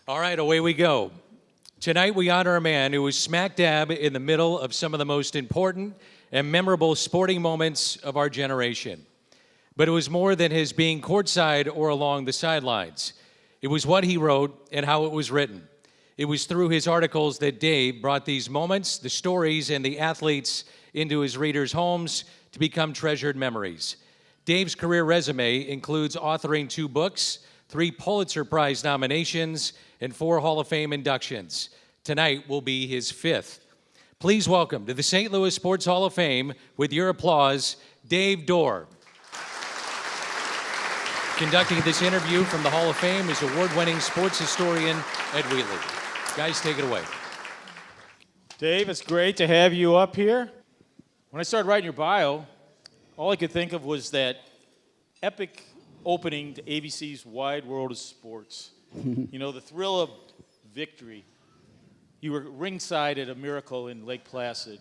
All right, away we go. Tonight we honor a man who was smack dab in the middle of some of the most important and memorable sporting moments of our generation. But it was more than his being courtside or along the sidelines. It was what he wrote and how it was written. It was through his articles that Dave brought these moments, the stories, and the athletes into his readers' homes to become treasured memories. Dave's career resume includes authoring 2 books, 3 Pulitzer Prize nominations, and 4 Hall of Fame inductions. Tonight will be his 5th. Please welcome to the St. Louis Sports Hall of Fame, with your applause, Dave Dorr. Conducting this interview from the Hall of Fame is award-winning sports historian Ed Wheatley. Guys, take it away. Dave, it's great to have you up here. When I started writing your bio, all I could think of was that epic opening to ABC's Wide World of Sports. You know, the thrill of victory. You were ringside at a miracle in Lake Placid.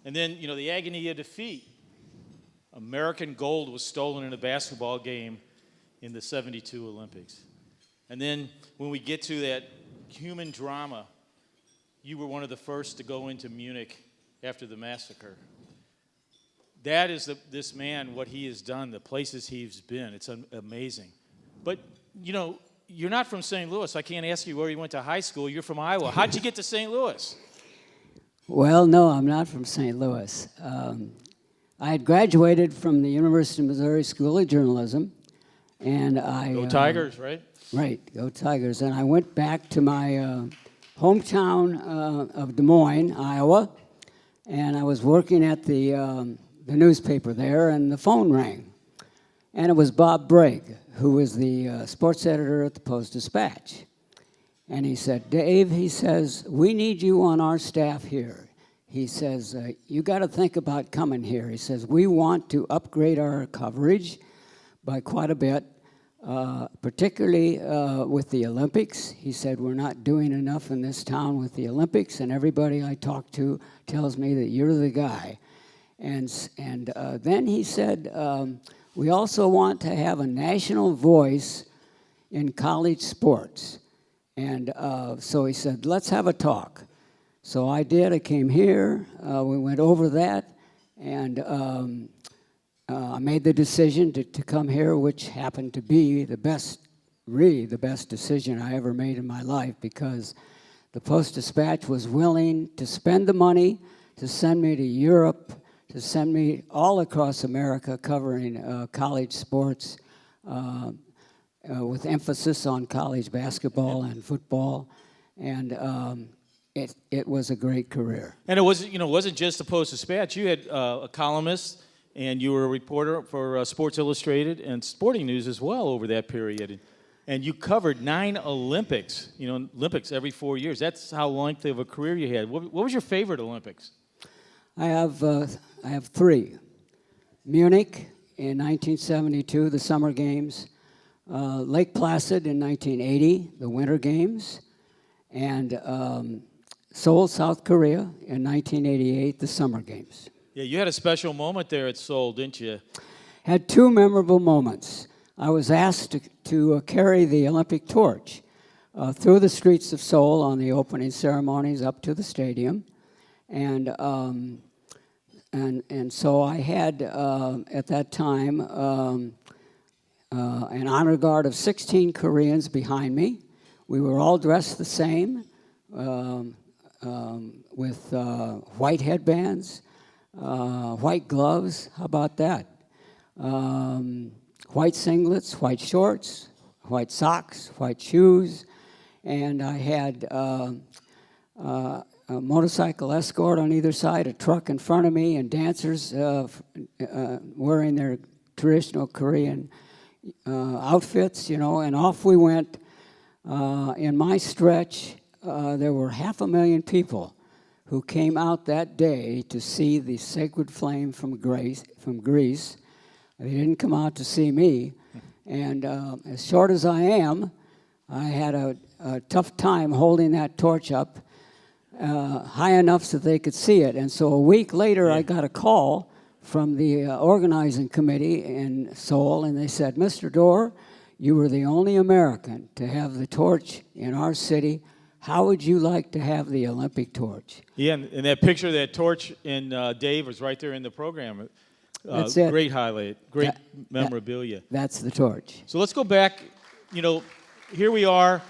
And then, you know, the agony of defeat. American gold was stolen in a basketball game in the 72 Olympics. And then when we get to that human drama, you were one of the first to go into Munich after the massacre. That is this man, what he has done, the places he's been. It's amazing. But, you know, you're not from St. Louis. I can't ask you where you went to high school. You're from Iowa. How'd you get to St. Louis? Well, no, I'm not from St. Louis. I had graduated from the University of Missouri School of Journalism, and I... Go Tigers, right? Right, go Tigers. And I went back to my hometown of Des Moines, Iowa, and I was working at the newspaper there, and the phone rang. And it was Bob Bragg, who was the sports editor at the Post-Dispatch. And he said, Dave, he says, we need you on our staff here. He says, you got to think about coming here. He says, we want to upgrade our coverage by quite a bit, particularly with the Olympics. He said, we're not doing enough in this town with the Olympics, and everybody I talk to tells me that you're the guy. And then he said, we also want to have a national voice in college sports. And so he said, let's have a talk. So I did. I came here. We went over that. And I made the decision to come here, which happened to be really the best decision I ever made in my life, because the Post-Dispatch was willing to spend the money to send me to Europe, to send me all across America covering college sports with emphasis on college basketball and football, and it was a great career. And it wasn't just the Post-Dispatch. You had a columnist, and you were a reporter for Sports Illustrated and Sporting News as well over that period. And you covered 9 Olympics, Olympics every 4 years. That's how lengthy of a career you had. What was your favorite Olympics? I have 3. Munich in 1972, the Summer Games. Lake Placid in 1980, the Winter Games. And Seoul, South Korea in 1988, the Summer Games. Yeah, you had a special moment there at Seoul, didn't you? Had 2 memorable moments. I was asked to carry the Olympic torch through the streets of Seoul on the opening ceremonies up to the stadium. And so I had, at that time, an honor guard of 16 Koreans behind me. We were all dressed the same, with white headbands, white gloves. How about that? White singlets, white shorts, white socks, white shoes, and I had a motorcycle escort on either side, a truck in front of me, and dancers wearing their traditional Korean outfits, and off we went. In my stretch, there were 500,000 people who came out that day to see the sacred flame from Greece. They didn't come out to see me. And as short as I am, I had a tough time holding that torch up high enough so they could see it. And so a week later, I got a call from the organizing committee in Seoul, and they said, Mr. Dorr, You were the only American to have the torch in our city. How would you like to have the Olympic torch? Yeah, and that picture of that torch in Dave was right there in the program. That's it. Great highlight, great memorabilia. That's the torch. So let's go back. You know, here we are,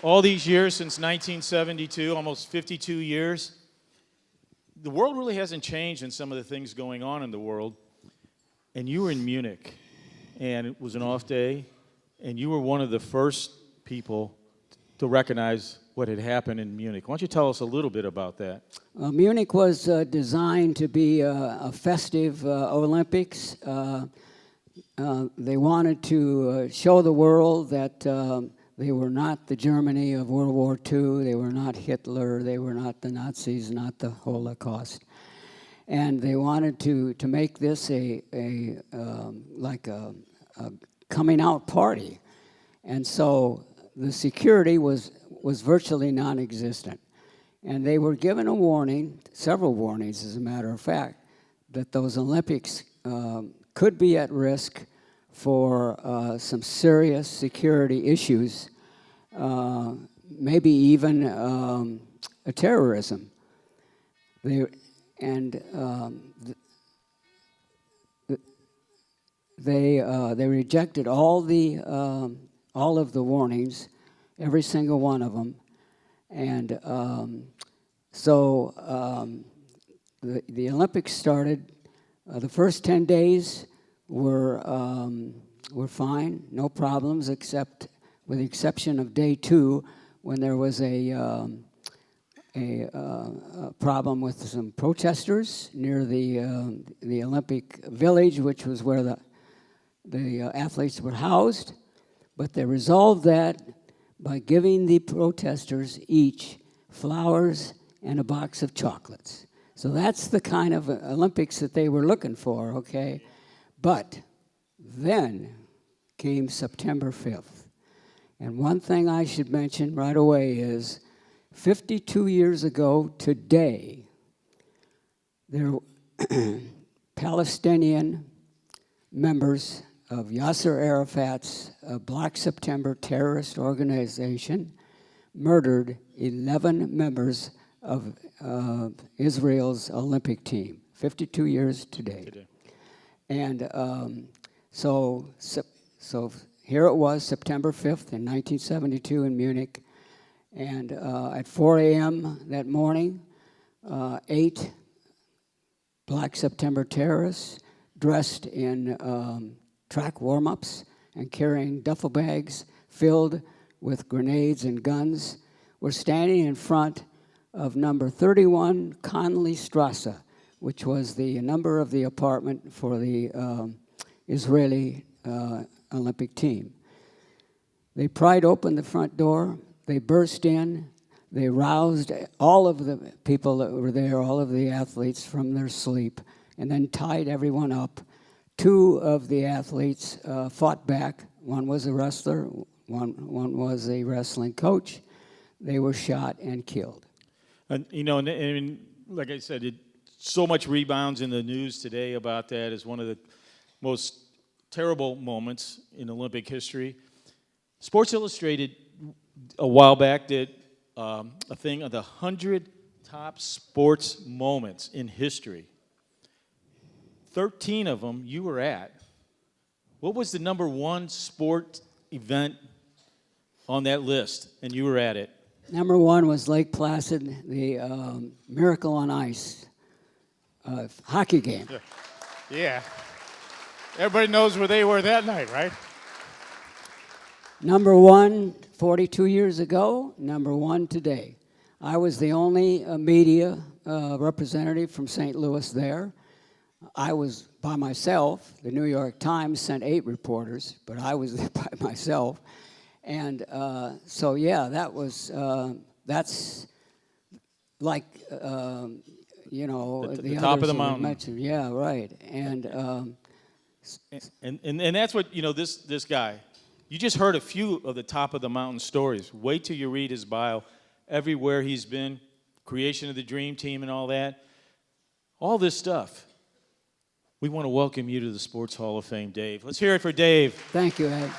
all these years since 1972, almost 52 years. The world really hasn't changed in some of the things going on in the world. And you were in Munich, and it was an off day, and you were one of the first people to recognize what had happened in Munich. Why don't you tell us a little bit about that? Munich was designed to be a festive Olympics. They wanted to show the world that they were not the Germany of World War II. They were not Hitler. They were not the Nazis, not the Holocaust. And they wanted to make this a coming out party. And so the security was virtually non-existent. And they were given a warning, several warnings as a matter of fact, that those Olympics could be at risk for some serious security issues, maybe even a terrorism. They rejected all of the warnings, every single one of them, and the Olympics started. The first 10 days were fine, no problems, except with the exception of day 2, when there was a problem with some protesters near the Olympic Village, which was where the athletes were housed. But they resolved that by giving the protesters each flowers and a box of chocolates. So that's the kind of Olympics that they were looking for, okay? But then came September 5th. And one thing I should mention right away is 52 years ago today, there were Palestinian members of Yasser Arafat's Black September terrorist organization murdered 11 members of Israel's Olympic team, 52 years today. And so here it was, September 5th in 1972 in Munich. And at 4 a.m. that morning, 8 Black September terrorists dressed in track warm-ups and carrying duffel bags filled with grenades and guns were standing in front of number 31 Conley Strasse, which was the number of the apartment for the Israeli Olympic team. They pried open the front door, they burst in, they roused all of the people that were there, all of the athletes from their sleep, and then tied everyone up. 2 of the athletes fought back. One was a wrestler, one was a wrestling coach. They were shot and killed. And, you know, and like I said, so much rebounds in the news today about that as one of the most terrible moments in Olympic history. Sports Illustrated a while back did a thing of the 100 top sports moments in history. 13 of them you were at. What was the number 1 sport event on that list, and you were at it? Number 1 was Lake Placid, the Miracle on Ice hockey game. Yeah. Everybody knows where they were that night, right? Number 1, 42 years ago. Number 1 today. I was the only media representative from St. Louis there. I was by myself. The New York Times sent 8 reporters, but I was there by myself. And so, yeah, that's like, you know, the top of the mountain. Mentioned. Yeah, right. And that's what, you know, this guy, you just heard a few of the top of the mountain stories. Wait till you read his bio, everywhere he's been, creation of the Dream Team and all that. All this stuff. We want to welcome you to the Sports Hall of Fame, Dave. Let's hear it for Dave. Thank you, Ed.